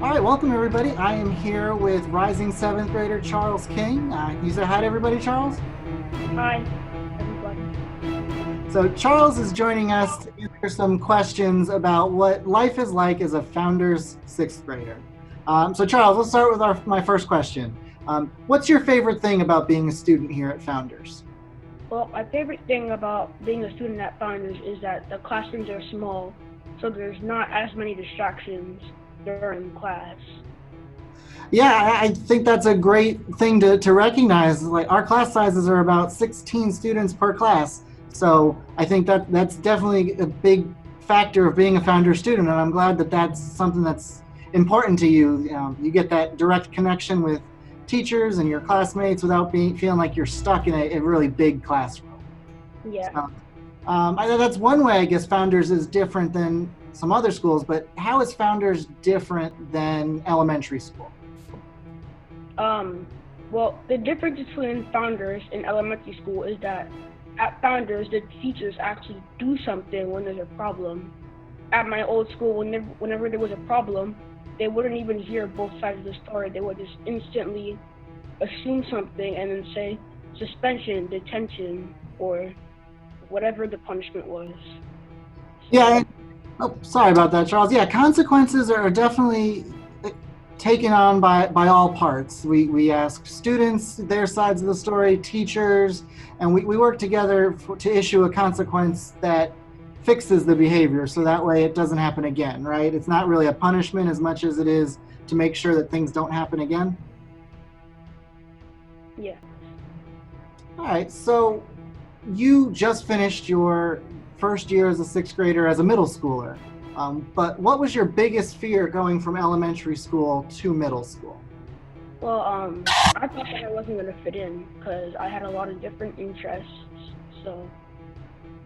All right, welcome everybody. I am here with rising seventh grader Charles King. You say hi to everybody, Charles? Hi, everybody. So, Charles is joining us to answer some questions about what life is like as a Founders sixth grader. So, Charles, let's start with my first question. What's your favorite thing about being a student here at Founders? Well, my favorite thing about being a student at Founders is that the classrooms are small, so there's not as many distractions during class. Yeah, I think that's a great thing to recognize. Like our class sizes are about 16 students per class. So I think that's definitely a big factor of being a founder student. And I'm glad that that's something that's important to you. You get that direct connection with teachers and your classmates without feeling like you're stuck in a really big classroom. Yeah. So, that's one way I guess Founders is different than some other schools, but how is Founders different than elementary school? Um, well, the difference between Founders and elementary school is that at Founders, the teachers actually do something when there's a problem. At my old school, whenever there was a problem, they wouldn't even hear both sides of the story. They would just instantly assume something and then say suspension, detention, or whatever the punishment was. So Yeah. Oh, sorry about that, Charles. Yeah, consequences are definitely taken on by all parts. We ask students their sides of the story, teachers, and we work together to issue a consequence that fixes the behavior so that way it doesn't happen again, right? It's not really a punishment as much as it is to make sure that things don't happen again. yeah. All right, so you just finished your first year as a sixth grader as a middle schooler. But what was your biggest fear going from elementary school to middle school? Well, I thought that I wasn't gonna fit in because I had a lot of different interests. So,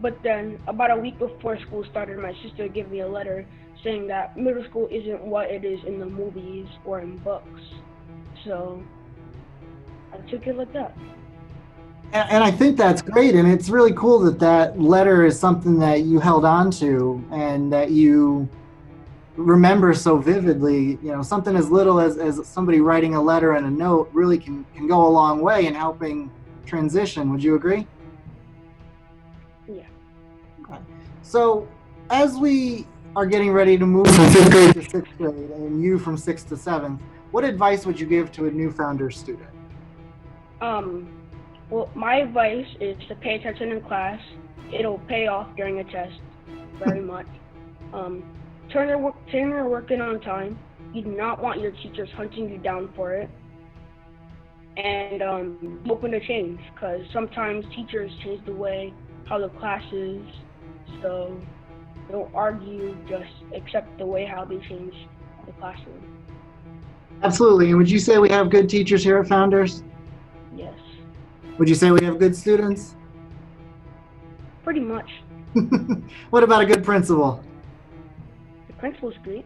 but then about a week before school started, my sister gave me a letter saying that middle school isn't what it is in the movies or in books. So I took it like that. And I think that's great. And it's really cool that that letter is something that you held on to and that you remember so vividly. You know, something as little as somebody writing a letter and a note really can go a long way in helping transition. Would you agree? Yeah. Okay. So, as we are getting ready to move from fifth grade to sixth grade, and you from sixth to seventh, what advice would you give to a new founder student? Um, well, my advice is to pay attention in class. It'll pay off during a test very much. Um, turn your work in on time. You do not want your teachers hunting you down for it. And open to change because sometimes teachers change the way how the class is. So don't argue, just accept the way how they change the classroom. Absolutely. And would you say we have good teachers here at Founders? Yes, Would you say we have good students? pretty much. What about a good principal? The principal's great.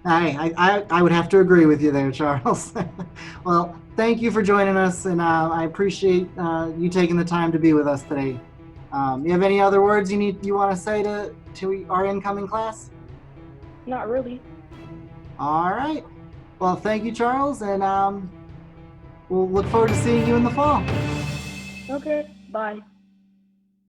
I would have to agree with you there, Charles. Well, thank you for joining us, and I appreciate you taking the time to be with us today. You have any other words you want to say to our incoming class? Not really. All right. Well, thank you, Charles, and we'll look forward to seeing you in the fall. Okay, bye.